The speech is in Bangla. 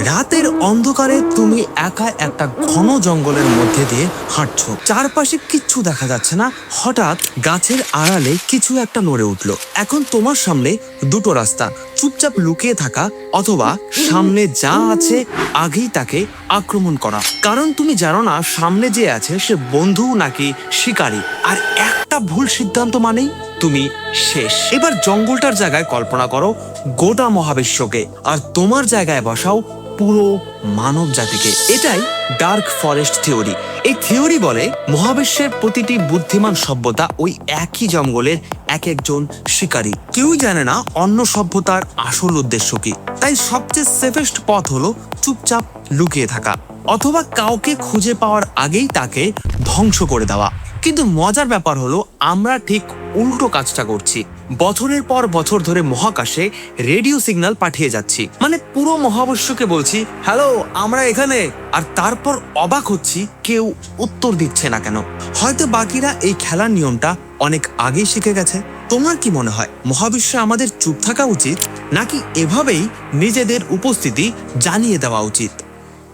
রাতের অন্ধকারে তুমি একা একটা ঘন জঙ্গলের মধ্যে দিয়ে হাঁটছো। চারপাশে কিচ্ছু দেখা যাচ্ছে না। হঠাৎ গাছের আড়ালে কিছু একটা নড়ে উঠলো। এখন তোমার সামনে দুটো রাস্তা, চুপচাপ লুকিয়ে থাকা অথবা সামনে যা আছে আগেই তাকে আক্রমণ করা। কারণ তুমি জানো না সামনে যে আছে সে বন্ধু নাকি শিকারী। আর একটা ভুল সিদ্ধান্ত মানেই তুমি শেষ। এবার জঙ্গলটার জায়গায় কল্পনা করো গোটা মহাবিশ্বকে, আর তোমার জায়গায় বসাও পুরো মানব জাতিকে। এটাই ডার্ক ফরেস্ট থিওরি। এই থিওরি বলে মহাবিশ্বের প্রতিটি বুদ্ধিমান সভ্যতা ওই একই জঙ্গলের এক একজন শিকারী। কেউই জানে না অন্য সভ্যতার আসল উদ্দেশ্য কি। তাই সবচেয়ে সেফেস্ট পথ হলো চুপচাপ লুকিয়ে থাকা অথবা কাউকে খুঁজে পাওয়ার আগেই তাকে ধ্বংস করে দেওয়া। কিন্তু মজার ব্যাপার হলো আমরা ঠিক উল্টো কাজটা করছি। বছরের পর বছর ধরে মহাকাশে রেডিও সিগন্যাল পাঠিয়ে যাচ্ছি, মানে পুরো মহাবিশ্বকে বলছি হ্যালো আমরা এখানে, আর তারপর অবাক হচ্ছি কেউ উত্তর দিচ্ছে না কেন। হয়তো বাকিরা এই খেলার নিয়মটা অনেক আগেই শিখে গেছে। তোমার কি মনে হয় মহাবিশ্বে আমাদের চুপ থাকা উচিত নাকি এভাবেই নিজেদের উপস্থিতি জানিয়ে দেওয়া উচিত?